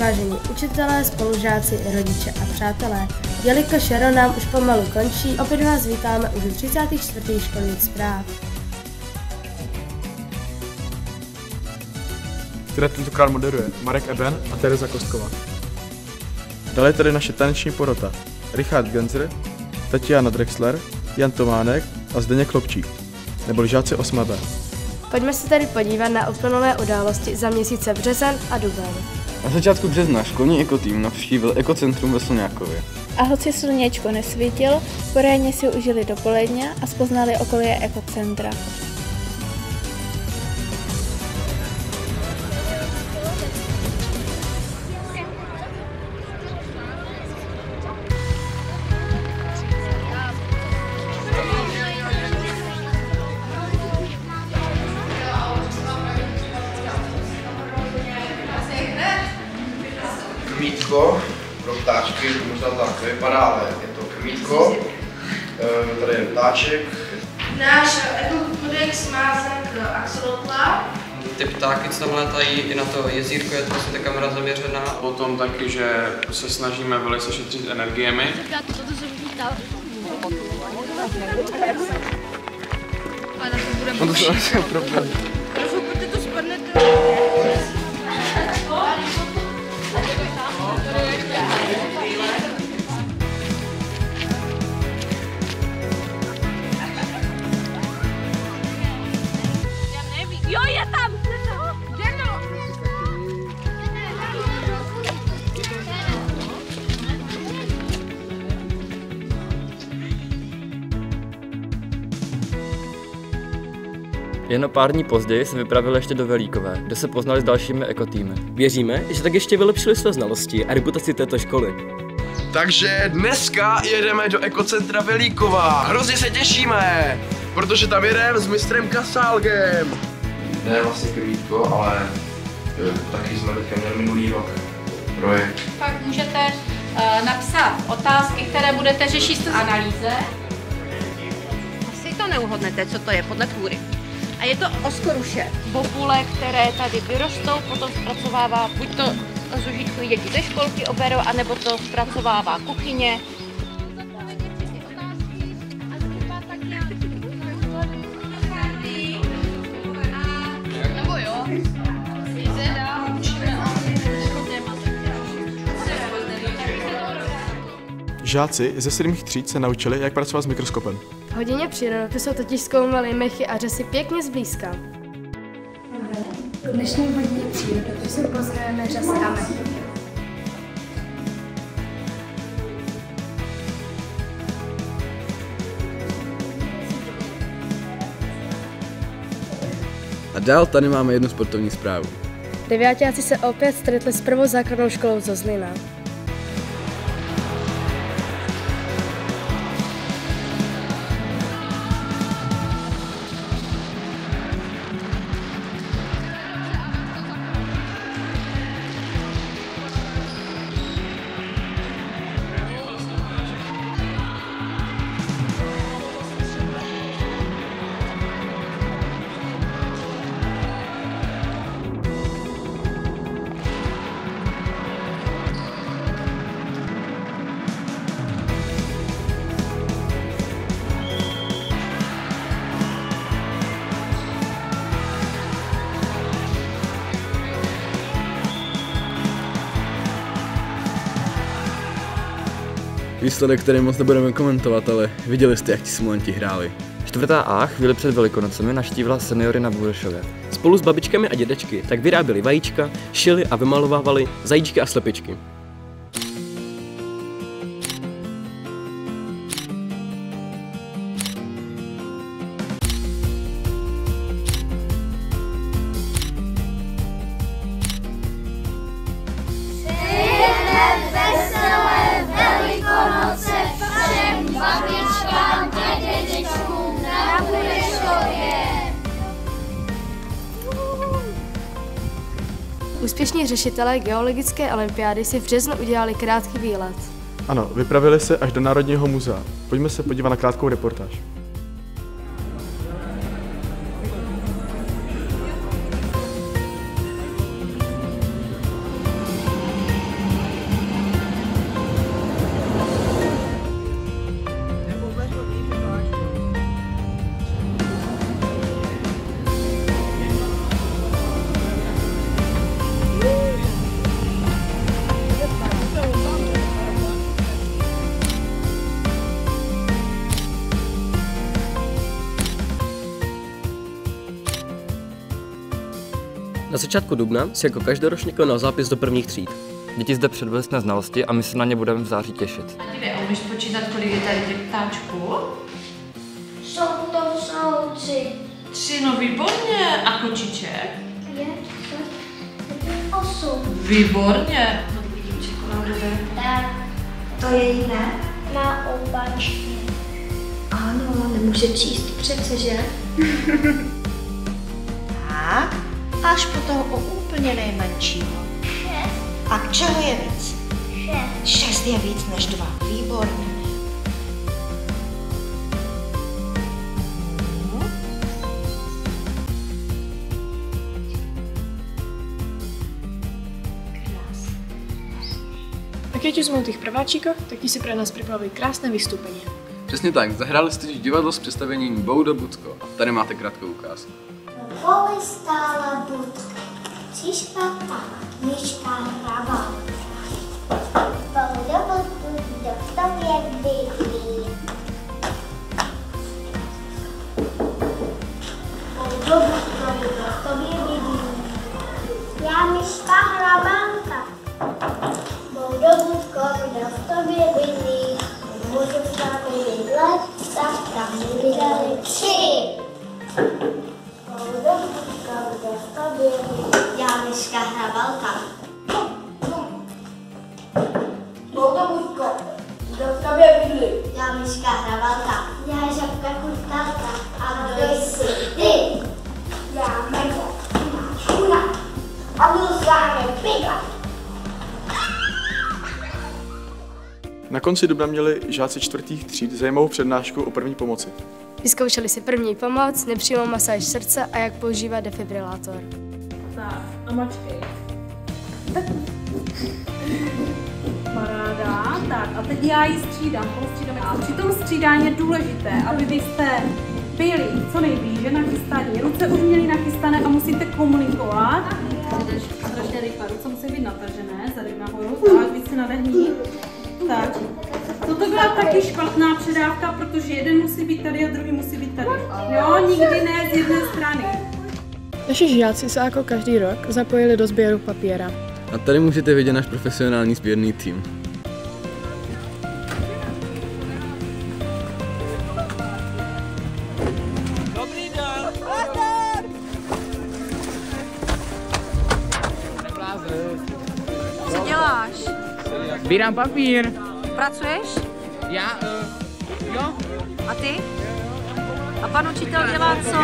Vážení učitelé, spolužáci, rodiče a přátelé, jelikož jaro nám už pomalu končí, opět vás vítáme už u 34. školních zpráv, které tentokrát moderuje Marek Eben a Tereza Kostková. Dále je tady naše taneční porota Richard Genzer, Tatiana Drexler, Jan Tománek a Zdeněk Klopčík, neboli žáci 8B. Pojďme se tady podívat na úplnové události za měsíce březen a duben. Na začátku března školní ekotým navštívil ekocentrum ve Slňákově. A hoci sluněčko nesvítilo, porédně si užili dopoledne a spoznali okolí ekocentra. Krmítko pro ptáčky, možná tak vypadá, ale je to krmítko. Tady je ptáček. Náš ekokodex má znak axolotla. Ty ptáky, co tam létají i na to jezírko, je to vlastně ta kamera zaměřená. Potom taky, že se snažíme velice šetřit energiemi. Ale to bude problém. trochu, protože to spadne Jo, je tam! Jen o pár dní později se vypravili ještě do Velíkové, kde se poznali s dalšími ekotýmy. Věříme, že tak ještě vylepšili své znalosti a reputaci této školy. Takže dneska jedeme do ekocentra Velíková. Hrozně se těšíme, protože tam jedeme s mistrem Kasálgem. Ne vlastně krmítko, ale taky jsme teďka měli minulý rok projekt. Pak můžete napsat otázky, které budete řešit v analýze. Asi to neuhodnete, co to je podle tvůry. A je to oskoruše. Bobule, které tady vyrostou, potom zpracovává buď to zužitkují děti ze školky oberou, anebo to zpracovává kuchyně. Žáci ze 7 tříd se naučili, jak pracovat s mikroskopem. V hodině přírodopisu totiž zkoumali mechy a řasy pěkně zblízka. V dnešní hodině přírodopisu poznáme řasy a mechy. A dál tady máme jednu sportovní zprávu. Deváťáci se opět stretli s prvou základnou školou zo Zlína. Výsledek, který moc nebudeme komentovat, ale viděli jste, jak ti simulanti hráli. Čtvrtá A chvíli před Velikonocemi navštívila seniory na Burešově. Spolu s babičkami a dědečky tak vyráběli vajíčka, šili a vymalovávali zajíčky a slepičky. Úspěšní řešitelé geologické olympiády si v březnu udělali krátký výlet. Ano, vypravili se až do Národního muzea. Pojďme se podívat na krátkou reportáž. Na začátku dubna se jako každoročně konal zápis do prvních tříd. Děti zde předvedly své znalosti a my se na ně budeme v září těšit. A umíš počítat, kolik je tady těch ptáčků? Jsou 3. 3, no výborně. A kočiček? 5, 8. Výborně. No vidím čokoládové. Tak, to je jiné. Má opačky. Ano, nemůže číst přece, že? Tak, až po toho úplně nejmenšího. 6. A k čeho je víc? 6. 6 je víc než 2. Výborně. Tak keď už sme u tých prváčikov, tak ti si pre nás připravili krásné vystoupení. Přesně tak, zahráli jste divadlo s představením Boudo Budko. Tady máte krátkou ukázku. Poli stála budka. Přišla tak, myška hraba. Boudo Budku, kdo v tobě bydlí. Boudo Budko, kdo v tobě bydlí. Já myška hrabanka. Boudo Budko, kdo v tobě bydlí. Můžu v tobě bydlet, tak tam bydleli 3. Boudo Budko, kdo v tobě bydlí. Já myška hrabalka. Boudo Budko, kdo v tobě bydlí. Já myška hrabalka. Já žabka kurtálka. A kdo jsi ty? Já medvěd, šuna. A budu s vámi bydlet. Na konci dubna měli žáci 4. tříd zajímavou přednášku o první pomoci. Vyzkoušeli si první pomoc, nepřímou masáž srdce a jak používat defibrilátor. Tak, a mačkej. Paráda. Tak, a teď já ji střídám, postřídáme. A při tom střídání je důležité, aby vy jste byli co nejblíže nachystaní. Ruce už měly nachystané a musíte komunikovat. Jdeš strašně rychle, ruce musí být natažené, zadek nahoru, tak, víc si nadehní. Tak, toto byla taky špatná předávka, protože jeden musí být tady a druhý musí být tady. Jo, nikdy ne z jedné strany. Naši žáci se jako každý rok zapojili do sběru papíra. A tady můžete vidět náš profesionální sběrný tým. Dobrý den! Co děláš? Sbírám papír. Pracuješ? Já, jo. A ty? A pan učitel dělá co?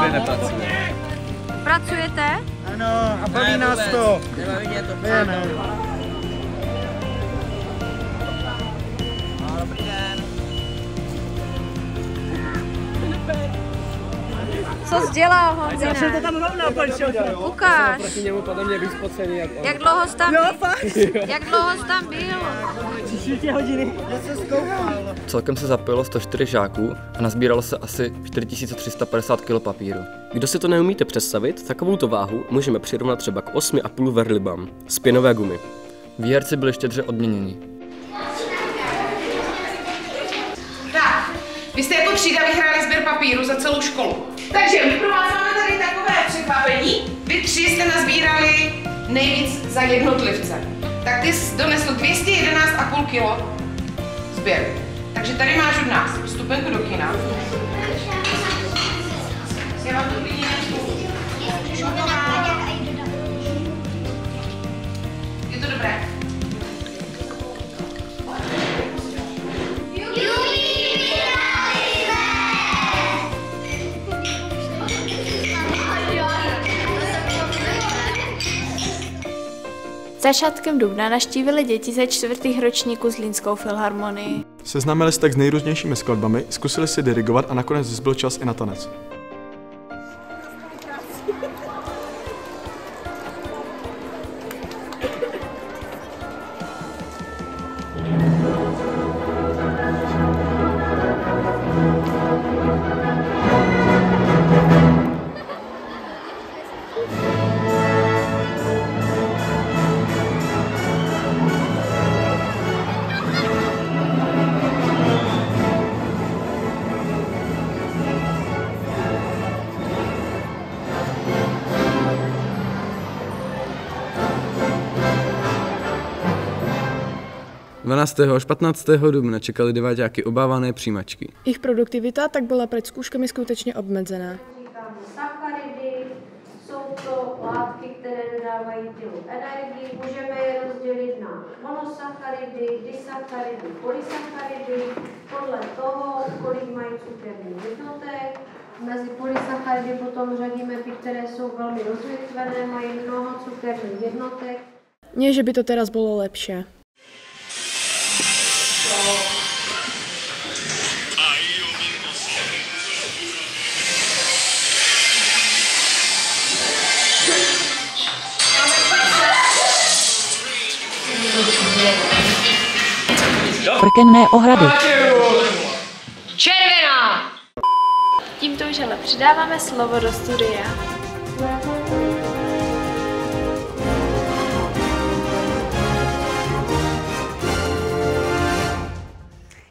Pracujete? Ano, a baví nás to. Nebaví mě to. Ne. Dobrý den. Co jsi dělal, Honzine? Já jsem to tam rovnou počul. Ukáž. Proti němu podle mě víc spocený jak on. Jak dlouho jsi tam, Jo, fakt? jak dlouho jsi tam byl? 3 hodiny. Já jsem zkoukal. Celkem se zapojilo 104 žáků a nazbíralo se asi 4350 kg papíru. Kdo si to neumíte představit, takovouto váhu můžeme přirovnat třeba k 8,5 verlibám z pěnové gumy. Výherci byli štědře odměněni. Tak, Vy jste jako třída vyhráli sběr papíru za celou školu. Takže my pro vás máme tady takové překvapení. Vy 3 jste nazbírali nejvíc za jednotlivce. Tak ty jsi donesl 211,5 kg sběru. Takže tady máš od nás vstupenku do kina. Já vám to klidně je to dobré? Začátkem dubna navštívili děti ze 4. ročníku Zlínskou filharmonii. Seznámili se tak s nejrůznějšími skladbami, zkusili si dirigovat a nakonec zbyl čas i na tanec. – 12. až 15. dubna čekali deváťáky obávané přijímačky. Ich produktivita tak byla před zkouškami skutečně obmedzená. Sacharidy jsou to látky, které dodávají tělu energii. Můžeme je rozdělit na monosacharidy, disacharidy, polysacharidy podle toho, kolik mají cukerných jednotek. Mezi polysacharidy potom řadíme ty, které jsou velmi rozvětvené, mají mnoho cukerných jednotek. Nie, že by to teraz bylo lepší. Prkenné ohrady. Červená! Tímto už ale předáváme slovo do studia.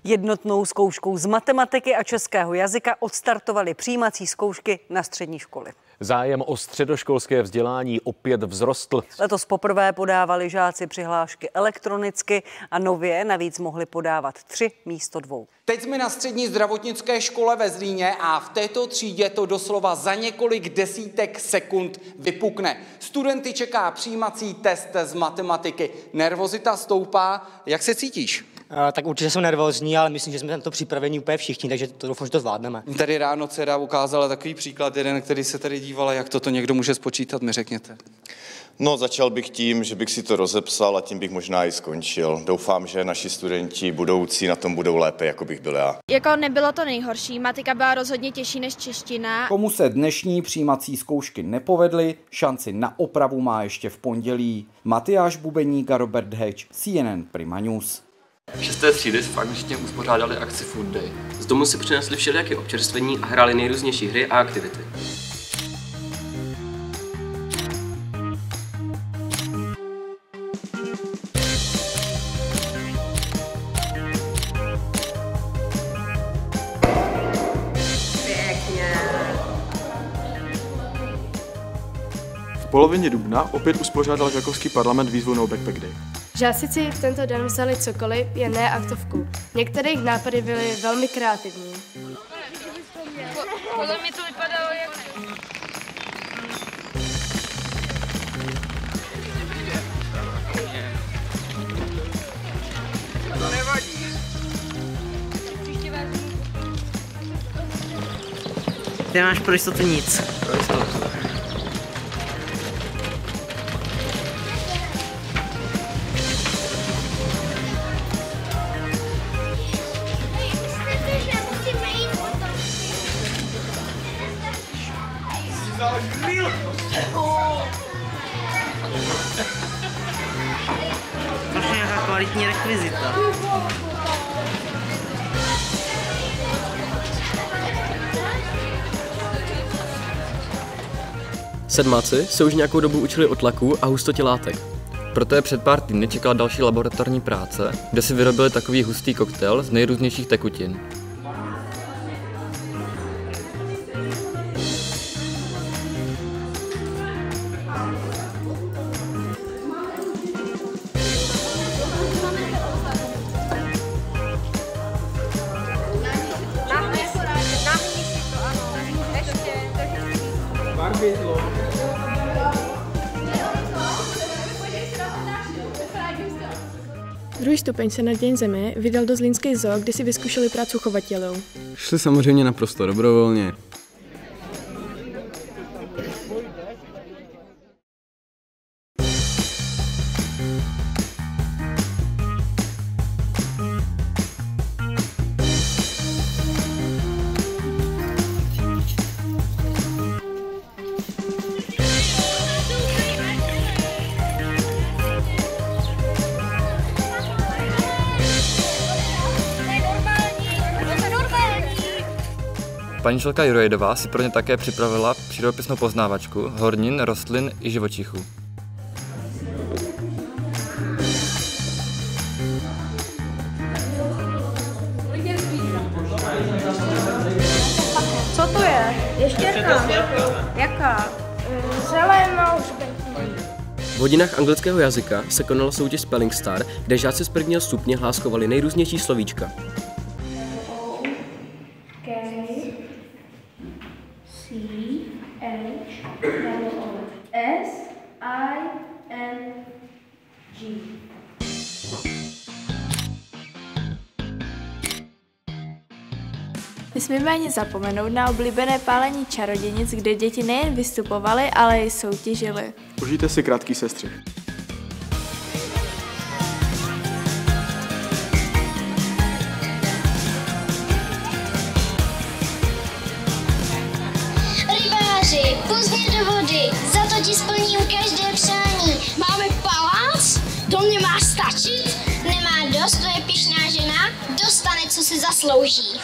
Jednotnou zkouškou z matematiky a českého jazyka odstartovaly přijímací zkoušky na střední školy. Zájem o středoškolské vzdělání opět vzrostl. Letos poprvé podávali žáci přihlášky elektronicky a nově navíc mohli podávat 3 místo 2. Teď jsme na střední zdravotnické škole ve Zlíně a v této třídě to doslova za několik desítek sekund vypukne. Studenty čeká přijímací test z matematiky. Nervozita stoupá. Jak se cítíš? Tak určitě jsem nervózní, ale myslím, že jsme na to připraveni úplně všichni, takže to doufám, že to zvládneme. Tady ráno dcera ukázala takový příklad, jeden, který se tady dívala, jak toto někdo může spočítat, mi řekněte. No, začal bych tím, že bych si to rozepsal a tím bych možná i skončil. Doufám, že naši studenti budoucí na tom budou lépe, jako bych byl já. Jako nebylo to nejhorší, matika byla rozhodně těžší než čeština. Komu se dnešní přijímací zkoušky nepovedly, šanci na opravu má ještě v pondělí. Matyáš Bubeník a Robert Heč, CNN Prima News. 6. třídy s fakultně uspořádali akci Food Day. Z domu si přinesli všelijaké občerstvení a hráli nejrůznější hry a aktivity. V polovině dubna opět uspořádal žákovský parlament výzvu No Backpack Day. Žáci si v tento den vzali cokoliv, jen ne aktovku. Některé jejich nápady byly velmi kreativní. Podle mě to vypadalo jak... To nevadí. Ty máš pro jistotu nic. Pro jistotu. Máš nějaká kvalitní rekvizita. Sedmáci se už nějakou dobu učili o tlaku a hustotě látek. Proto je před pár týdny čekala další laboratorní práce, kde si vyrobili takový hustý koktejl z nejrůznějších tekutin. Druhý stupeň se na Deň Zeme vydal do Zlínskej zoo, kde si vyzkoušeli prácu chovatelů. Šli samozřejmě naprosto dobrovolně. Paní Šelka Jurojdová si pro ně také připravila přírodopisnou poznávačku hornin, rostlin i živočichů. Co to je? Ještěrka. Jaká? Zelenou. V hodinách anglického jazyka se konala soutěž Spelling Star, kde žáci z prvního stupně hláskovali nejrůznější slovíčka. Nesmíme ani zapomenout na oblíbené pálení čarodějnic, kde děti nejen vystupovaly, ale i soutěžily. Užijte si krátký sestřih. Rybáři, puzně do vody, za to ti splním každé přání. Máme palác? To mě má stačit? Nemá dost, to je pyšná žena, dostane, co si zaslouží.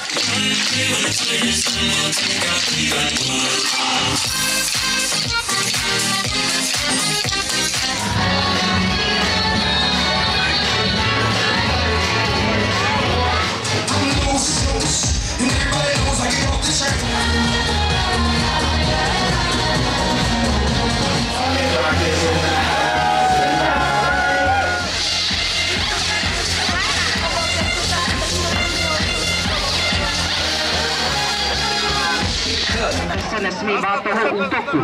Se nesmí bát toho útoku.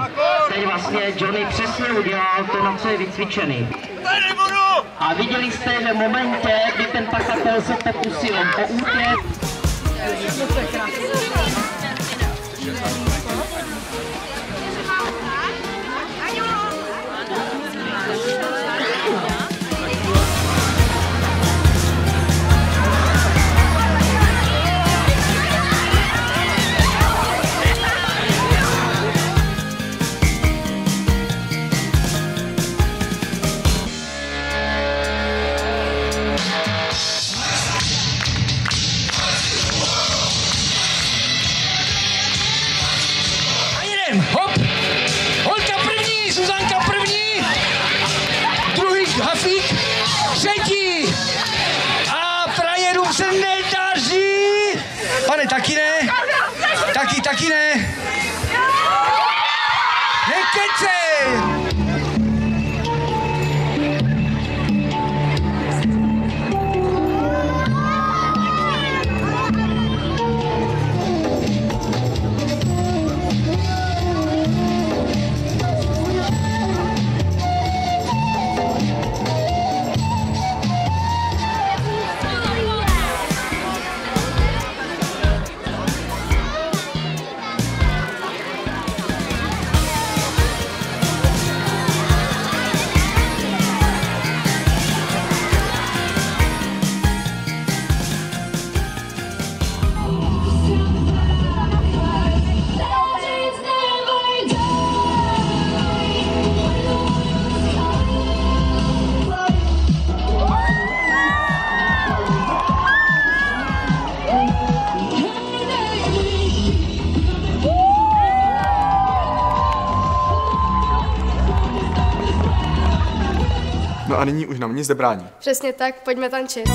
Teď vlastně Johnny přesně udělal to, na co je vycvičený. A viděli jste, že v momentě, kdy ten pakatel se pokusil o útěk, Hop! Holka první, Zuzanka první, druhý Hafík, třetí a frajerům se nedaří. Pane, taky ne? Taky ne? Nekecej! No a nyní už nám nic nebrání. Přesně tak, pojďme tančit.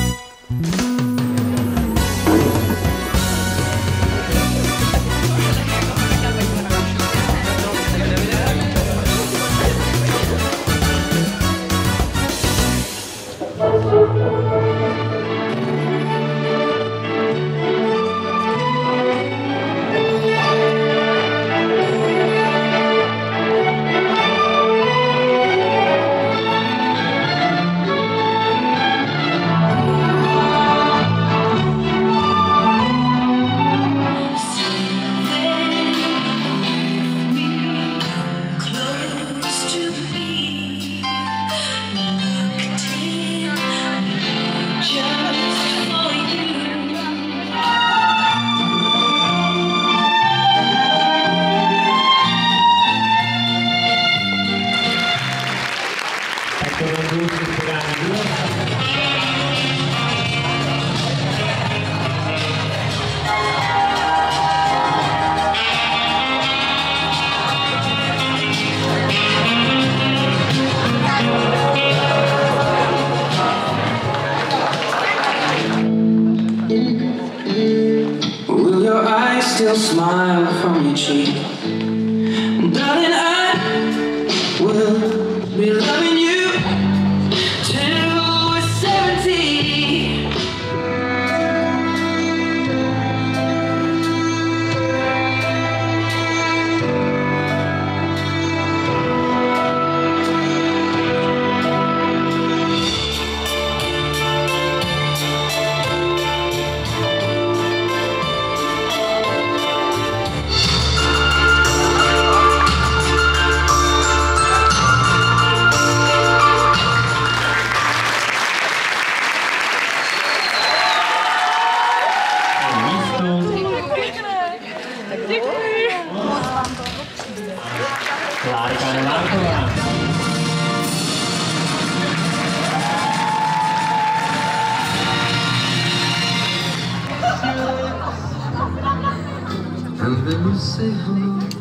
smile from your cheek. Darling, I will be loving you till we're 70. And then you say hello.